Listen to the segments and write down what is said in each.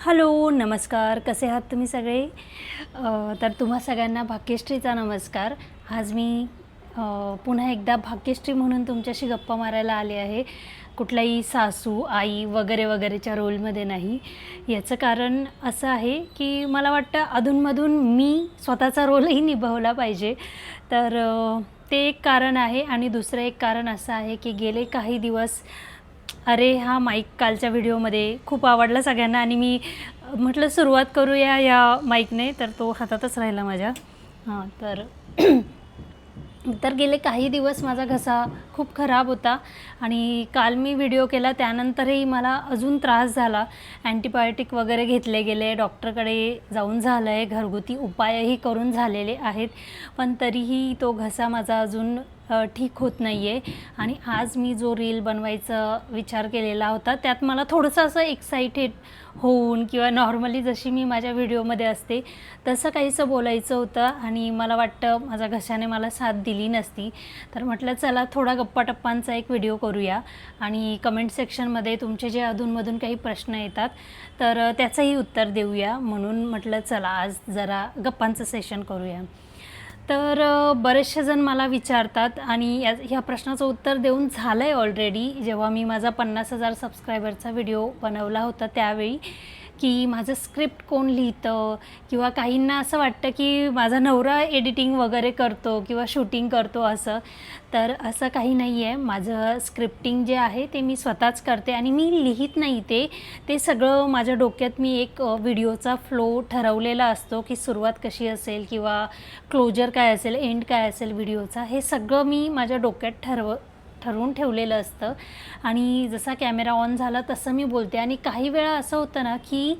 Hello, नमस्कार. कसे आहात तुम्ही सगळे? तर तुम्हा सगळ्यांना भाग्यश्रीचा नमस्कार. आज मी पुन्हा एकदा भाग्यश्री म्हणून तुमच्याशी गप्पा मारायला आले आहे. कुठल्याही सासू, आई वगैरे वगैरेच्या रोलमध्ये नाही. याचं कारण असं आहे की मला वाटतं अधूनमधून मी स्वतःचा रोलही निभावला पाहिजे. तर ते एक कारण आहे आणि दुसरं एक कारण असं आहे की गेले काही दिवस अरे हा माईक कालच्या व्हिडिओमध्ये खूप आवडला सगळ्यांना आणि मी म्हटलं सुरुवात करूया या माईकने, तर तो हातातच राहिला माझ्या. तर तर गेले काही दिवस माझा घसा खूप खराब होता आणि काल मी व्हिडिओ केला त्यानंतरही मला अजून त्रास झाला. अँटीबायोटिक वगैरे घेतले गेले, डॉक्टरकडे जाऊन झालं आहे, घरगुती उपायही करून झालेले आहेत, पण तरीही तो घसा माझा अजून ठीक होत नाही आहे. आणि आज मी जो रील बनवायचा विचार केलेला होता त्यात मला थोडंसं असं एक्साइटेड होऊन किंवा नॉर्मली जशी मी माझ्या व्हिडिओमध्ये असते तसं काहीसं बोलायचं होतं आणि मला वाटतं माझ्या घशाने मला साथ दिली नसती. तर म्हटलं चला थोडा गप्पाटप्पांचा एक व्हिडिओ करूया आणि कमेंट सेक्शनमध्ये तुमचे जे अधूनमधून काही प्रश्न येतात तर त्याचंही उत्तर देऊया, म्हणून म्हटलं चला आज जरा गप्पांचं सेशन करूया. तर बरेचसे जण मला विचारतात आणि ह्या प्रश्नाचं उत्तर देऊन झालं आहे ऑलरेडी जेव्हा मी माझा 50,000 सबस्क्रायबरचा व्हिडिओ बनवला होता त्यावेळी, की माझं स्क्रिप्ट कोण लिहितं किंवा काहींना असं वाटतं की माझा नवरा एडिटिंग वगैरे करतो किंवा शूटिंग करतो असं. तर असं काही नाही आहे. माझं स्क्रिप्टिंग जे आहे ते मी स्वतःच करते आणि मी लिहित नाही, ते सगळं माझ्या डोक्यात मी एक व्हिडिओचा फ्लो ठरवलेला असतो की सुरुवात कशी असेल किंवा क्लोजर काय असेल, एंड काय असेल व्हिडिओचा, हे सगळं मी माझ्या डोक्यात ठरवून ठेवलेलं असतं आणि जसा कॅमेरा ऑन झाला तसं मी बोलते. आणि काही वेळा असं होतं ना की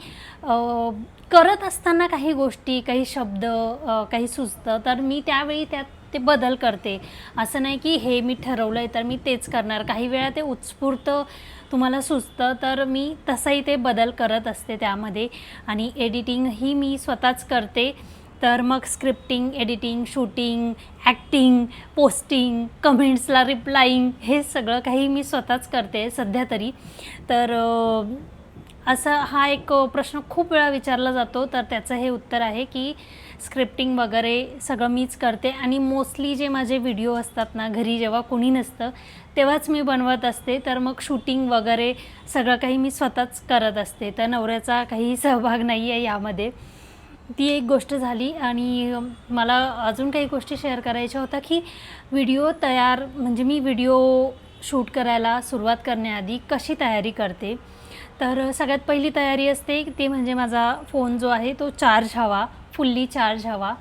करत असताना काही गोष्टी, काही शब्द काही सुचतं तर मी त्यावेळी त्यात ते बदल करते. असं नाही की हे मी ठरवलं आहे तर मी तेच करणार. काही वेळा ते उत्स्फूर्त तुम्हाला सुचतं तर मी तसंही ते बदल करत असते त्यामध्ये. आणि एडिटिंगही मी स्वतःच करते. तर मग scripting, editing, shooting, acting, posting, कमेंट्सला रिप्लाईंग, हे सगळं काही मी स्वतःच करते सध्या तरी. तर असा हा एक प्रश्न खूप वेळा विचारला जातो, तर त्याचं हे उत्तर आहे की स्क्रिप्टिंग वगैरे सगळं मीच करते. आणि मोस्टली जे माझे व्हिडिओ असतात ना, घरी जेव्हा कोणी नसतं तेव्हाच मी बनवत असते. तर मग शूटिंग वगैरे सगळं काही मी स्वतःच करत असते. तर नवऱ्याचा काही सहभाग नाही आहे यामध्ये. ती एक गोष्ट झाली. आणि मला अजून काही गोष्टी शेअर करायच्या होत्या की व्हिडिओ तयार म्हणजे मी व्हिडिओ शूट करायला सुरुवात करण्याआधी कशी तयारी करते. तर सगळ्यात पहिली तयारी असते ते म्हणजे माझा फोन जो आहे तो चार्ज हवा, फुल्ली चार्ज हवा.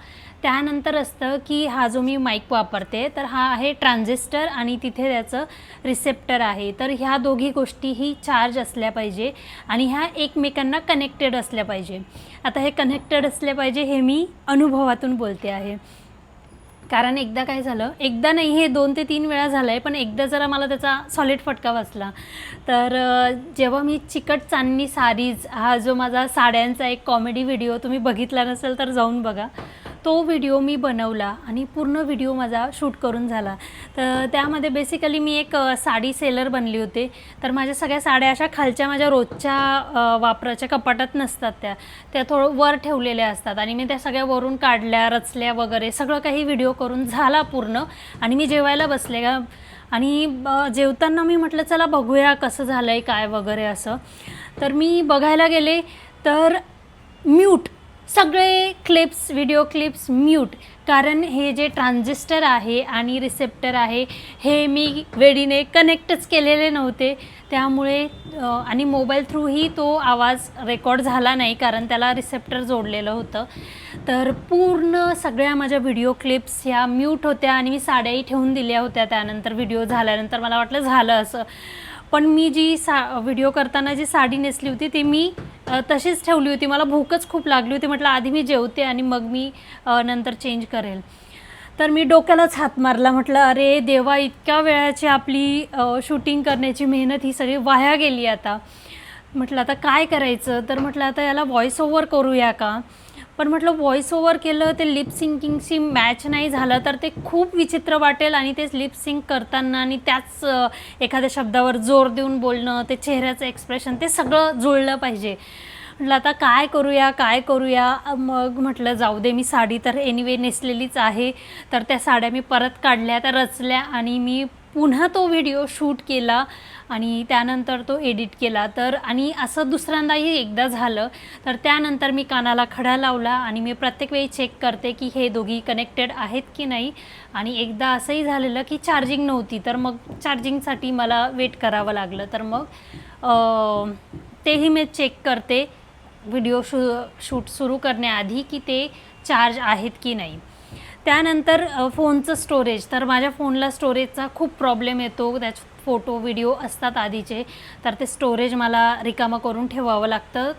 त्यानंतर असतं की हा जो मी माईक वापरते तर हा आहे ट्रान्झिस्टर आणि तिथे त्याचं रिसेप्टर आहे. तर ह्या दोघी गोष्टीही चार्ज असल्या पाहिजे आणि ह्या एकमेकांना कनेक्टेड असल्या पाहिजे. आता हे कनेक्टेड असले पाहिजे हे मी अनुभवातून बोलते आहे. कारण एकदा काय झालं, एकदा नाही हे 2 ते 3 वेळा झालं आहे, पण एकदा जरा मला त्याचा सॉलिड फटका बसला. तर जेव्हा मी चिकट चांदणी साडीज हा जो माझा साड्यांचा एक कॉमेडी व्हिडिओ तुम्ही बघितला नसेल तर जाऊन बघा. तो व्हिडिओ मी बनवला आणि पूर्ण व्हिडिओ माझा शूट करून झाला. तर त्यामध्ये बेसिकली मी एक साडी सेलर बनली होते. तर माझ्या सगळ्या साड्या अशा खालच्या माझ्या रोजच्या वापराच्या कपाटात नसतात, त्या थोडं वर ठेवलेल्या असतात आणि मी त्या सगळ्या वरून काढल्या, रचल्या वगैरे सगळं काही व्हिडिओ करून झाला पूर्ण. आणि मी जेवायला बसले का आणि जेवताना मी म्हटलं चला बघूया कसं झालं आहे काय वगैरे असं. तर मी बघायला गेले तर म्यूट सगळे क्लिप्स, व्हिडिओ क्लिप्स म्यूट. कारण हे जे ट्रान्झिस्टर आहे आणि रिसेप्टर आहे हे मी वेळीने कनेक्टच केलेले नव्हते. त्यामुळे आणि मोबाईल थ्रूही तो आवाज रेकॉर्ड झाला नाही कारण त्याला रिसेप्टर जोडलेलं होतं. तर पूर्ण सगळ्या माझ्या व्हिडिओ क्लिप्स ह्या म्यूट होत्या आणि मी साड्याही ठेवून दिल्या होत्या. त्यानंतर व्हिडिओ झाल्यानंतर मला वाटलं झालं असं. पण मी जी व्हिडिओ करताना जी साडी नेसली होती ती मी तशीच ठेवली होती. मला भूकच खूप लागली होती. म्हटलं आधी मी जेवते आणि मग मी नंतर चेंज करेल. तर मी डोक्यालाच हात मारला. म्हटलं अरे देवा, इतक्या वेळाची आपली शूटिंग करण्याची मेहनत ही सगळी वाया गेली आता. म्हटलं आता काय करायचं. तर म्हटलं आता याला व्हॉइस ओव्हर करूया का. पण म्हटलं व्हॉइस ओव्हर केलं ते लिप सिंकिंगशी मॅच नाही झालं तर ते खूप विचित्र वाटेल आणि ते लिप सिंक करताना आणि त्याच एखाद्या शब्दावर जोर देऊन बोलणं, ते चेहऱ्याचं एक्सप्रेशन ते सगळं जुळलं पाहिजे. म्हटलं आता काय करूया. मग म्हटलं जाऊ दे, मी साडी तर एनिवे नेसलेलीच आहे, तर त्या साड्या मी परत काढल्या, त्या रचल्या आणि मी पुन्हा तो व्हिडिओ शूट केला आणि त्यानंतर तो एडिट केला. तर आणि असं दुसऱ्यांदाही एकदा झालं. तर त्यानंतर मी कानाला खडा लावला आणि मी प्रत्येक वेळी चेक करते की हे दोघी कनेक्टेड आहेत की नाही. आणि एकदा असंही झालेलं की चार्जिंग नव्हती, तर मग चार्जिंगसाठी मला वेट करावं लागलं. तर मग तेही मी चेक करते व्हिडिओ शूट सुरू करण्याआधी की ते चार्ज आहेत की नाही. त्यानंतर फोनचं स्टोरेज, तर माझ्या फोनला स्टोरेजचा खूप प्रॉब्लेम येतो. त्यात फोटो व्हिडिओ असतात आधीचे, तर ते स्टोरेज मला रिकामं करून ठेवावं लागतं,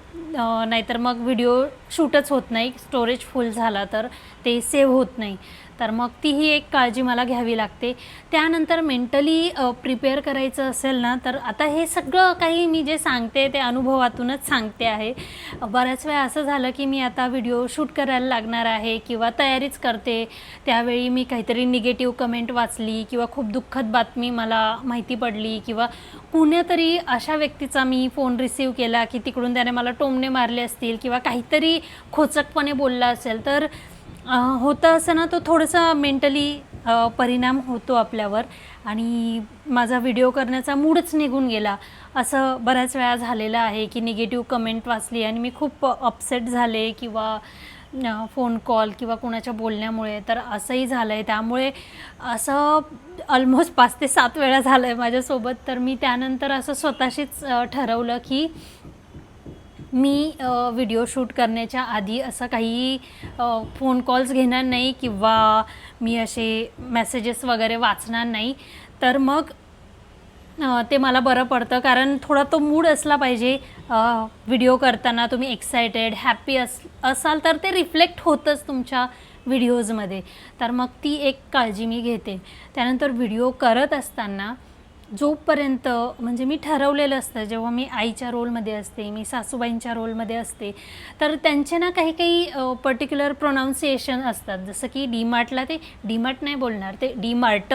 नाहीतर मग व्हिडिओ शूटच होत नाही. स्टोरेज फुल झाला तर ते सेव्ह होत नाही. तर मग तीही एक काळजी मला घ्यावी लागते. त्यानंतर मेंटली प्रिपेअर करायचं असेल ना, तर आता हे सगळं काही मी जे सांगते ते अनुभवातूनच सांगते आहे. बऱ्याच वेळा असं झालं की मी आता व्हिडिओ शूट करायला लागणार आहे किंवा तयारीच करते, त्यावेळी मी काहीतरी निगेटिव्ह कमेंट वाचली किंवा खूप दुःखद बातमी मला माहिती पडली किंवा कुण्यातरी अशा व्यक्तीचा मी फोन रिसीव केला की तिकडून त्याने मला टोमणे मारले असतील किंवा काहीतरी खोचकपणे बोलला असेल, तर होतं असं ना, तो थोडंसं मेंटली परिणाम होतो आपल्यावर आणि माझा व्हिडिओ करण्याचा मूडच निघून गेला. असं बऱ्याच वेळा झालेलं आहे की निगेटिव्ह कमेंट वाचली आणि मी खूप अपसेट झाले किंवा फोन कॉल किंवा कोणाच्या बोलण्यामुळे, तर असंही झालं आहे. त्यामुळे असं ऑलमोस्ट 5 ते 7 वेळा झालं आहे माझ्यासोबत. तर मी त्यानंतर असं स्वतःशीच ठरवलं की मी व्हिडिओ शूट करण्याच्या आधी असं काही फोन कॉल्स घेणार नाही किंवा मी असे मेसेजेस वगैरे वाचणार नाही. तर मग ते मला बरं पडतं, कारण थोडा तो मूड असला पाहिजे. व्हिडिओ करताना तुम्ही एक्सायटेड हॅपी असाल तर ते रिफ्लेक्ट होतंच तुमच्या व्हिडिओजमध्ये. तर मग ती एक काळजी मी घेते. त्यानंतर व्हिडिओ करत असताना जोपर्यंत म्हणजे मी ठरवलेलं असतं, जेव्हा मी आईच्या रोलमध्ये असते, मी सासूबाईंच्या रोलमध्ये असते, तर त्यांचे ना काही काही पर्टिक्युलर प्रोनाऊन्सिएशन असतात. जसं की डीमार्टला ते डीमार्ट नाही बोलणार, ते डीमार्ट,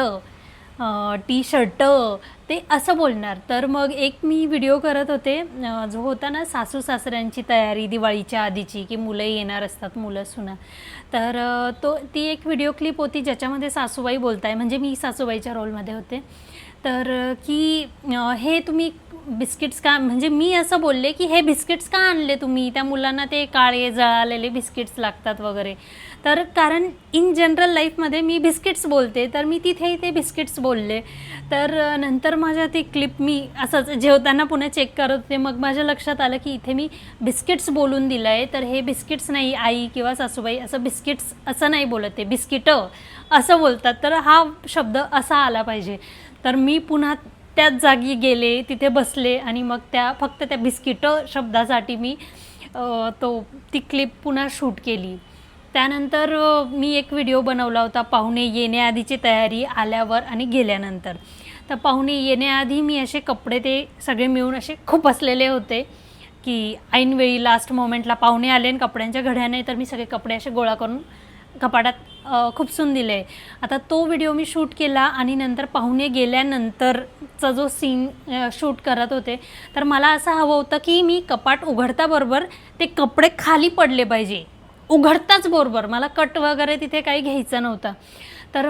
टी शर्ट ते असं बोलणार. तर मग एक मी व्हिडिओ करत होते जो होता ना सासू सासऱ्यांची तयारी दिवाळीच्या आधीची, की मुलं येणार असतात, मुलं सुना. तर ती एक व्हिडिओ क्लिप होती ज्याच्यामध्ये सासूबाई बोलताय, म्हणजे मी सासूबाईच्या रोलमध्ये होते. तर की हे तुम्ही बिस्किट्स का, म्हणजे मी असं बोलले की हे बिस्किट्स का आणले तुम्ही, त्या मुलांना ते काळे जळालेले बिस्किट्स लागतात वगैरे. तर कारण इन जनरल लाईफमध्ये मी बिस्किट्स बोलते, तर मी तिथेही ते बिस्किट्स बोलले. तर नंतर माझ्या ती क्लिप मी असंच जेवताना पुन्हा चेक करत होते, मग माझ्या लक्षात आलं की इथे मी बिस्किट्स बोलून दिलं आहे. तर हे बिस्किट्स नाही, आई किंवा सासूबाई असं बिस्किट्स असं नाही बोलत, ते बिस्किटं असं बोलतात. तर हा शब्द असा आला पाहिजे. तर मी पुन्हा त्याच जागी गेले, तिथे बसले आणि मग फक्त त्या बिस्किटं शब्दासाठी मी ती क्लिप पुन्हा शूट केली. त्यानंतर मी एक व्हिडिओ बनवला होता पाहुणे येण्याआधीची तयारी, आल्यावर आणि गेल्यानंतर. तर पाहुणे येण्याआधी मी असे कपडे ते सगळे मिळून असे खूप असलेले होते की ऐनवेळी लास्ट मोमेंटला पाहुणे आले आणि कपड्यांच्या घड्या नाही, तर मी सगळे कपडे असे गोळा करून कपाटात खुपसून दिले. आता तो व्हिडिओ मी शूट केला आणि नंतर पाहुणे गेल्यानंतरचा जो सीन शूट करत होते, तर मला असं हवं होतं की मी कपाट उघडताबरोबर ते कपडे खाली पडले पाहिजे, उघडताच बरोबर. मला कट वगैरे तिथे काही घ्यायचं नव्हतं. तर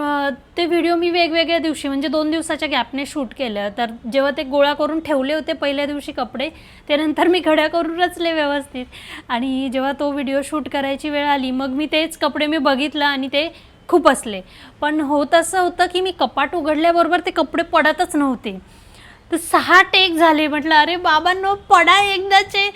ते व्हिडिओ मी वेगवेगळ्या दिवशी म्हणजे 2 दिवसाच्या गॅपने शूट केलं. तर जेव्हा ते गोळा करून ठेवले होते पहिल्या दिवशी कपडे, ते नंतर मी घड्या करून रचले व्यवस्थित. आणि जेव्हा तो व्हिडिओ शूट करायची वेळ आली, मग मी तेच कपडे मी बघितलं आणि ते खूप असले. पण होत असं होतं की मी कपाट उघडल्याबरोबर ते कपडे पडतच नव्हते. तर 6 टेक झाले. म्हटलं अरे बाबांनो पडा एकदाचे.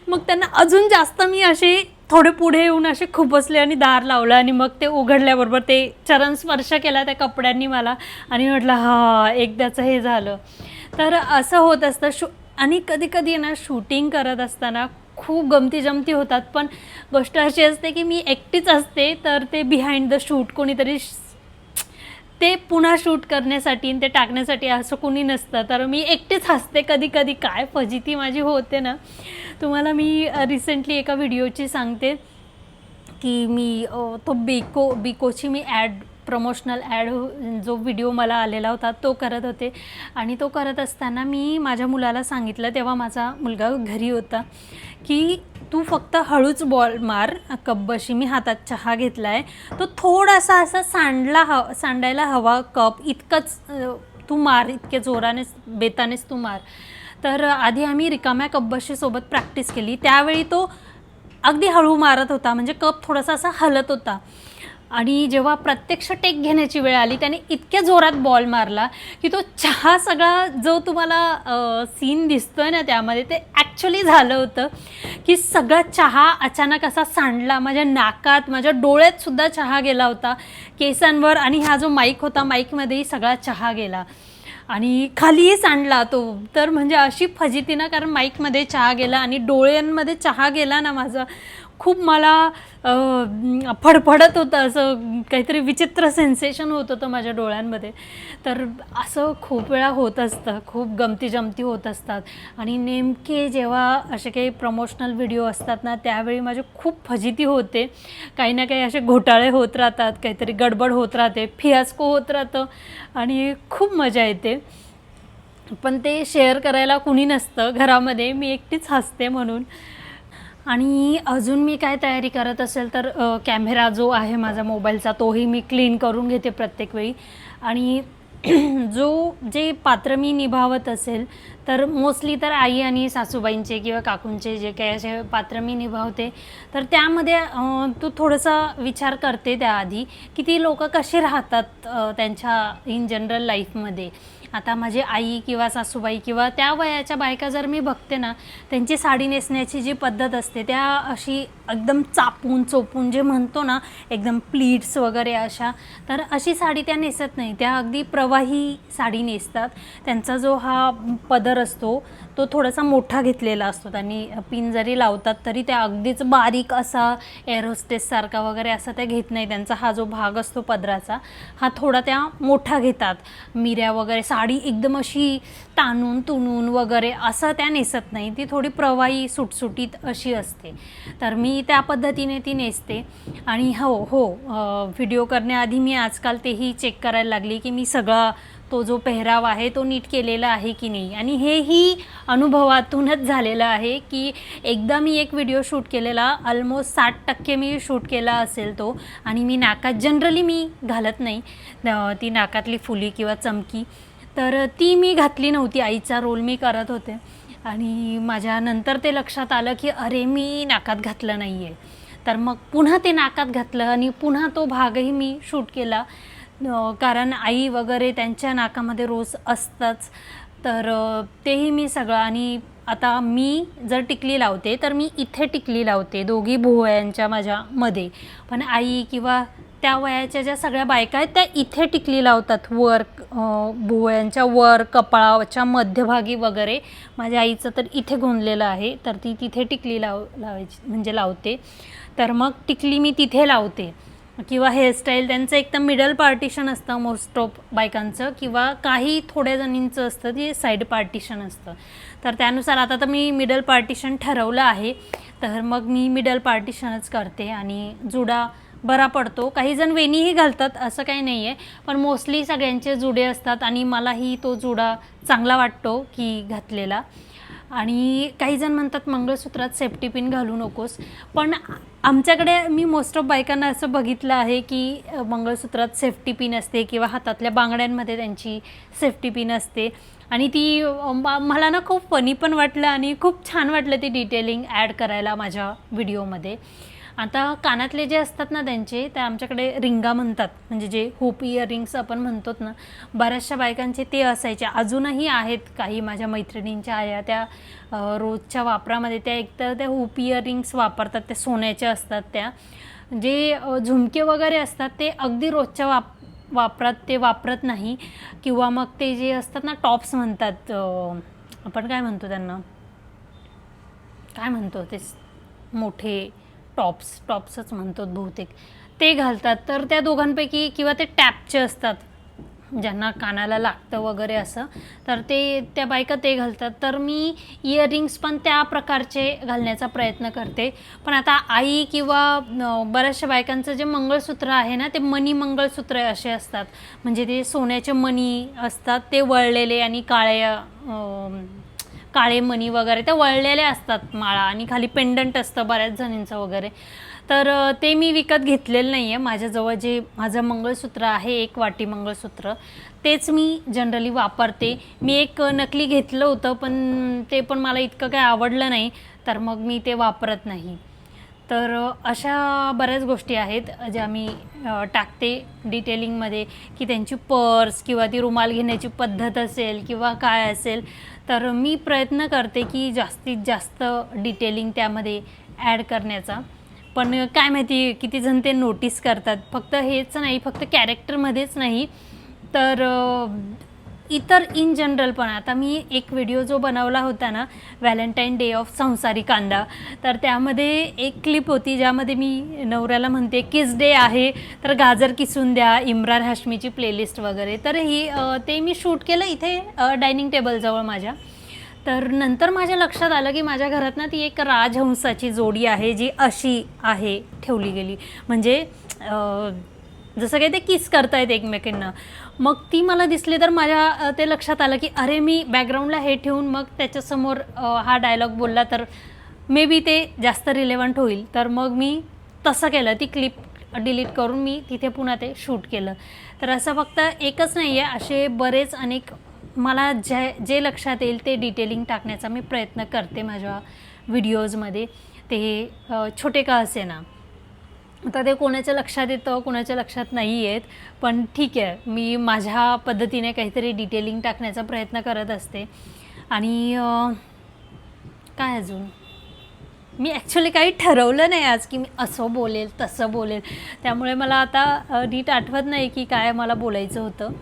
मग त्यांना अजून जास्त मी असे थोडे पुढे येऊन असे खुपसले आणि दार लावलं आणि मग ते उघडल्याबरोबर ते चरण स्पर्श केला त्या कपड्यांनी मला आणि म्हटलं हा एकदाचं हे झालं. तर असं होत असतं. आणि कधी कधी ना शूटिंग करत असताना खूप गमती जमती होतात. पण गोष्ट अशी असते की मी एकटीच असते, तर ते बिहाइंड द शूट कोणीतरी ते पुन्हा शूट करण्यासाठी आणि ते टाकण्यासाठी असं कोणी नसतं. तर मी एकटीच हसते कधी कधी. काय फजिती माझी होते ना. तुम्हाला मी रिसेंटली एका व्हिडिओची सांगते की मी तो बिकोची मी प्रमोशनल ॲड जो व्हिडिओ मला आलेला होता तो करत होते. आणि तो करत असताना मी माझ्या मुलाला सांगितलं, तेव्हा माझा मुलगा घरी होता, की तू फक्त हळूच बॉल मार. कपबशी मी हातात चहा घेतला आहे, तो थोडासा असा सांडायला हवा कप इतकंच तू मार, इतके जोरानेच बेतानेच तू मार. तर आधी आम्ही रिकाम्या कपबशीसोबत प्रॅक्टिस केली. त्यावेळी तो अगदी हळू मारत होता, म्हणजे कप थोडासा असा हलत होता. आणि जेव्हा प्रत्यक्ष टेक घेण्याची वेळ आली त्याने इतक्या जोरात बॉल मारला की तो चहा सगळा जो तुम्हाला सीन दिसतोय ना त्यामध्ये, ते ॲक्च्युली झालं होतं की सगळा चहा अचानक असा सांडला माझ्या नाकात, माझ्या डोळ्यातसुद्धा चहा गेला होता, केसांवर, आणि हा जो माईक होता माईकमध्येही सगळा चहा गेला आणि खालीही सांडला तो. तर म्हणजे अशी फजिती ना, कारण माईकमध्ये चहा गेला आणि डोळ्यांमध्ये चहा गेला ना माझा, खूप मला फडफडत होतं, असं काहीतरी विचित्र सेन्सेशन होत होतं माझ्या डोळ्यांमध्ये. तर असं खूप वेळा होत असतं, खूप गमती जमती होत असतात. आणि नेमके जेव्हा असे काही प्रमोशनल व्हिडिओ असतात ना, त्यावेळी माझी खूप फजिती होते. काही ना काही असे घोटाळे होत राहतात, काहीतरी गडबड होत राहते, फियास्को होत राहतं आणि खूप मजा येते. पण ते शेअर करायला कुणी नसतं घरामध्ये, मी एकटीच हसते म्हणून. आणि अजून मी काय तयारी करत असेल तर कॅमेरा जो आहे माझा मोबाईलचा तोही मी क्लीन करून घेते प्रत्येक वेळी. आणि जे पात्र मी निभावत असेल तर मोस्टली तर आई आणि सासूबाईंचे किंवा काकूंचे जे काही असे पात्र मी निभावते, तर त्यामध्ये तू थोडासा विचार करते त्याआधी की ती लोकं कशी राहतात त्यांच्या इन जनरल लाईफमध्ये. आता माझी आई किंवा सासूबाई किंवा त्या वयाच्या बायका जर मी बघते ना, त्यांची साडी नेसण्याची जी पद्धत असते त्या अशी एकदम चापून चोपून, जे म्हणतो ना एकदम प्लीट्स वगैरे अशा, तर अशी साडी त्या नेसत नाही. त्या अगदी प्रवाही साडी नेसतात. त्यांचा जो हा पदर असतो तो थोडासा मोठा घेतलेला असतो, त्यांनी पिन जरी लावतात तरी त्या अगदीच बारीक असा एअरोस्टेससारखा वगैरे असा त्या घेत नाही. त्यांचा हा जो भाग असतो पदराचा हा थोडा त्या मोठा घेतात. मिऱ्या वगैरे, साडी एकदम अशी ताणून तुणून वगैरे असं त्या नेसत नाही, ती थोडी प्रवाही सुटसुटीत अशी असते. तर मी त्या पद्धतीने ती नेसते. आणि हो व्हिडिओ करण्याआधी मी आजकाल तेही चेक करायला लागली की मी सगळा तो जो पेहराव आहे तो नीट केलेला आहे की नाही. आणि हेही अनुभवातूनच झालेलं आहे की एकदा मी एक व्हिडिओ शूट केलेला, ऑलमोस्ट 60% मी शूट केला असेल तो, आणि मी नाकात जनरली मी घालत नाही ती नाकातली फुली किंवा चमकी, तर ती मी घातली नव्हती. आईचा रोल मी करत होते आणि माझ्या नंतर ते लक्षात आलं की अरे मी नाकात घातलं नाही आहे. तर मग पुन्हा ते नाकात घातलं आणि पुन्हा तो भागही मी शूट केला, कारण आई वगैरे त्यांच्या नाकामध्ये रोज असतंच. तर तेही मी सगळं. आणि आता मी जर टिकली लावते तर मी इथे टिकली लावते दोघी भुवयांच्या माझ्यामध्ये, पण आई किंवा त्या वयाच्या ज्या सगळ्या बायका आहेत त्या इथे टिकली लावतात, वर भुवयांच्या वर, कपाळाच्या मध्यभागी वगैरे. माझ्या आईचं तर इथे गोंदलेलं आहे, तर ती तिथे टिकली लावायची म्हणजे लावते. तर मग टिकली मी तिथे लावते. किंवा हेअरस्टाईल त्यांचं एकदम मिडल पार्टिशन असतं मोस्ट ऑफ बायकांचं, किंवा काही थोड्या जणींचं असतं ते साईड पार्टिशन असतं. तर त्यानुसार आता तर मी मिडल पार्टिशन ठरवलं आहे, तर मग मी मिडल पार्टिशनच करते. आणि जुडा बरा पडतो. काही जण वेणीही घालतात, असं काही नाही आहे, पण मोस्टली सगळ्यांचे जुडे असतात आणि मलाही तो जुडा चांगला वाटतो की घातलेला. आणि काही जण म्हणतात मंगळसूत्रात सेफ्टी पिन घालू नकोस, पण आमच्याकडे मी मोस्ट ऑफ बायकांना असं बघितलं आहे की मंगळसूत्रात सेफ्टी पिन असते किंवा हातातल्या बांगड्यांमध्ये त्यांची सेफ्टी पिन असते. आणि ती मला ना खूप फनी पण वाटलं आणि खूप छान वाटलं ती डिटेलिंग ॲड करायला माझ्या व्हिडिओमध्ये. आता कानातले जे असतात ना त्यांचे, त्या आमच्याकडे रिंगा म्हणतात, म्हणजे जे हुप इयरिंग्स आपण म्हणतो ना, बऱ्याचशा बायकांचे ते असायचे, अजूनही आहेत. काही माझ्या मैत्रिणींच्या आया त्या रोजच्या वापरामध्ये त्या एकतर त्या हुप इयरिंग्स वापरतात, त्या सोन्याच्या असतात. त्या जे झुमके वगैरे असतात ते अगदी रोजच्या वापरात ते वापरत नाही. किंवा मग ते जे असतात ना टॉप्स म्हणतात, आपण काय म्हणतो त्यांना, काय म्हणतो ते मोठे टॉप्सच म्हणतो बहुतेक, ते घालतात. तर त्या दोघांपैकी, किंवा ते टॅपचे असतात ज्यांना कानाला लागतं वगैरे असं, तर ते त्या बायका ते घालतात. तर मी इयरिंग्स पण त्या प्रकारचे घालण्याचा प्रयत्न करते. पण आता आई किंवा बऱ्याचशा बायकांचं जे मंगळसूत्र आहे ना ते मणी मंगळसूत्र असे असतात, म्हणजे ते सोन्याचे मणी असतात ते वळलेले आणि काळ्या काळे मणी वगैरे त्या वळलेल्या असतात माळा आणि खाली पेंडंट असतं बऱ्याच जणींचं वगैरे. तर ते मी विकत घेतलेलं नाही आहे. माझ्याजवळ जे माझं मंगळसूत्र आहे, एक वाटी मंगळसूत्र, तेच मी जनरली वापरते. मी एक नकली घेतलं होतं पण ते पण मला इतकं काही आवडलं नाही, तर मग मी ते वापरत नाही. तर अशा बऱ्याच गोष्टी आहेत ज्या मी टाकते डिटेलिंगमध्ये, की त्यांची पर्स किंवा ती रुमाल घेण्याची पद्धत असेल किंवा काय असेल, तर मी प्रयत्न करते की जास्तीत जास्त डिटेलिंग त्यामध्ये ॲड करण्याचा. पण काय माहिती किती जण ते नोटीस करतात. फक्त हेच नाही, फक्त कॅरेक्टरमध्येच नाही तर इतर इन जनरल पण. आता मी एक व्हिडिओ जो बनवला होता ना, व्हॅलेंटाईन डे ऑफ संसारी कांदा, तर त्यामध्ये एक क्लिप होती ज्यामध्ये मी नवऱ्याला म्हणते किस डे आहे तर गाजर किसून द्या, इम्रान हाशमीची प्लेलिस्ट वगैरे. तर ते मी शूट केलं इथे डायनिंग टेबलजवळ माझ्या. तर नंतर माझ्या लक्षात आलं की माझ्या घरात ना ती एक राजहंसाची जोडी आहे जी अशी आहे ठेवली गेली, म्हणजे जसं काही ते किस करतायत एकमेकींना. मग ती मला दिसली तर माझ्या ते लक्षात आलं की अरे मी बॅकग्राऊंडला हे ठेवून मग त्याच्यासमोर हा डायलॉग बोलला तर मे बी ते जास्त रिलेवंट होईल. तर मग मी तसं केलं, ती क्लिप डिलीट करून मी तिथे पुन्हा ते शूट केलं. तर असं फक्त एकच नाही आहे, असे बरेच अनेक मला जे लक्षात येईल ते डिटेलिंग टाकण्याचा मी प्रयत्न करते माझ्या व्हिडिओजमध्ये. ते छोटे का असे ना. आता ते कोणाच्या लक्षात येतं, कोणाच्या लक्षात नाही येत, पण ठीक आहे, मी माझ्या पद्धतीने काहीतरी डिटेलिंग टाकण्याचा प्रयत्न करत असते. आणि काय अजून, मी ॲक्च्युली काही ठरवलं नाही आज की मी असं बोलेल तसं बोलेल, त्यामुळे मला आता नीट आठवत नाही की काय मला बोलायचं होतं.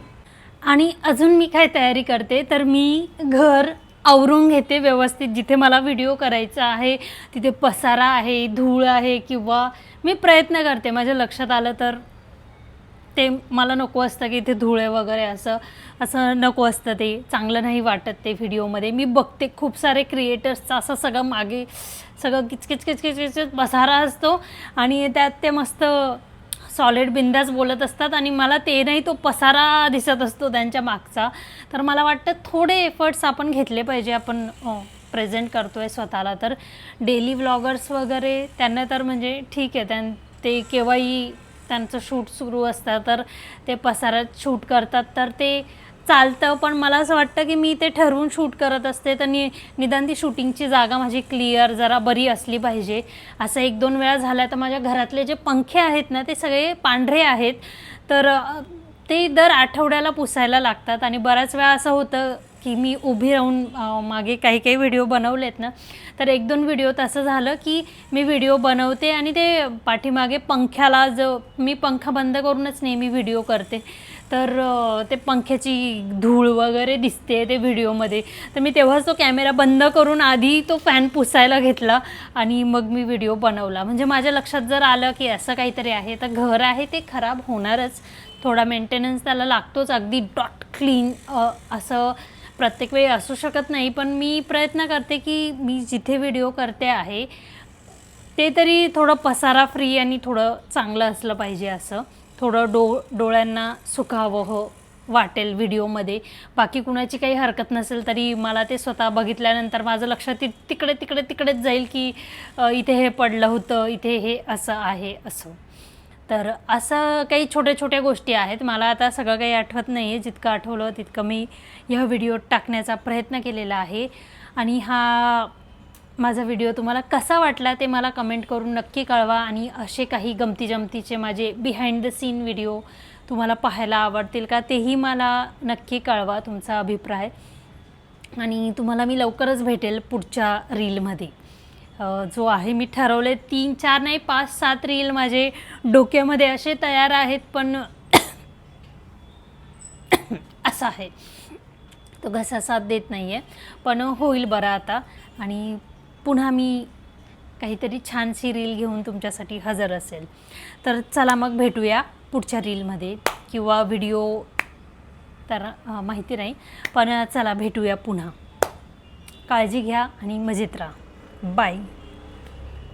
आणि अजून मी काय तयारी करते तर मी घर आवरून घेते व्यवस्थित. जिथे मला व्हिडिओ करायचा आहे तिथे पसारा आहे, धूळ आहे, किंवा मी प्रयत्न करते माझ्या लक्षात आलं तर ते मला नको असतं की इथे धुळे वगैरे असं नको असतं, ते चांगलं नाही वाटत ते व्हिडिओमध्ये. मी बघते खूप सारे क्रिएटर्सचं असं सगळं मागे सगळं किचकिच किचकिच किचकिच पसारा असतो आणि त्यात ते मस्त सॉलिड बिंदास बोलत असतात आणि मला ते नाही, तो पसारा दिसत असतो त्यांच्या मागचा. तर मला वाटतं थोडे एफर्ट्स आपण घेतले पाहिजे. आपण प्रेझेंट करतो आहे स्वतःला, तर डेली व्लॉगर्स वगैरे त्यांना तर म्हणजे ठीक आहे, ते केव्हाही त्यांचं शूट सुरू असतं तर ते पसारात शूट करतात तर ते चालतं. पण मला असं वाटतं की मी ते ठरवून शूट करत असते, तर निदान ती शूटिंगची जागा माझी क्लिअर जरा बरी असली पाहिजे. असं 1-2 वेळा झालं तर माझ्या घरातले जे पंखे आहेत ना ते सगळे पांढरे आहेत, तर ते दर आठवड्याला पुसायला लागतात. आणि बऱ्याच वेळा असं होतं की मी उभी राहून मागे काही व्हिडिओ बनवलेत ना, तर 1-2 व्हिडिओ तसं झालं की मी व्हिडिओ बनवते आणि ते पाठीमागे पंख्याला मी पंखा बंद करूनच नेहमी व्हिडिओ करते, तर ते पंख्याची धूळ वगैरे दिसते ते व्हिडिओमध्ये. तर मी तेव्हाच तो कॅमेरा बंद करून आधी तो फॅन पुसायला घेतला आणि मग मी व्हिडिओ बनवला. म्हणजे माझ्या लक्षात जर आलं की असं काहीतरी आहे तर घर आहे ते खराब होणारच, थोडा मेंटेनन्स त्याला लागतोच. अगदी डॉट क्लीन असं प्रत्येक वेळी असू शकत नाही, पण मी प्रयत्न करते की मी जिथे व्हिडिओ करते आहे ते तरी थोडं पसारा फ्री आणि थोडं चांगलं असलं पाहिजे. असं थोडं डोळ्यांना सुखावं वाटेल व्हिडिओमध्ये. बाकी कुणाची काही हरकत नसेल तरी मला ते स्वतः बघितल्यानंतर माझं लक्ष तिकडेच जाईल की इथे हे पडलं होतं, इथे हे असं आहे असं. तर असं काही छोट्या गोष्टी आहेत. मला आता सगळं काही आठवत नाही आहे, जितकं आठवलं तितकं मी ह्या व्हिडिओत टाकण्याचा प्रयत्न केलेला आहे. आणि हा माझा व्हिडिओ तुम्हाला कसा वाटला ते मला कमेंट करून नक्की कळवा. आणि असे काही गमतीजमतीचे माझे बिहाइंड द सीन व्हिडिओ तुम्हाला पाहायला आवडतील का तेही मला नक्की कळवा तुमचा अभिप्राय. आणि तुम्हाला मी लवकरच भेटेल पुढच्या रीलमध्ये. जो आहे मी ठरवले 3-4 नाही 5-7 रील माझे डोक्यामध्ये असे तयार आहेत, पण असं आहे तो घसा साथ देत नाही आहे, पण होईल बरं आता. आणि पुन्हा मी काहीतरी छानशी रील घेऊन तुमच्यासाठी हजर असेल. तर चला मग भेटूया पुढच्या रीलमध्ये किंवा व्हिडिओ, तर माहिती नाही, पण चला भेटूया पुन्हा. काळजी घ्या आणि मजेत राहा. बाय.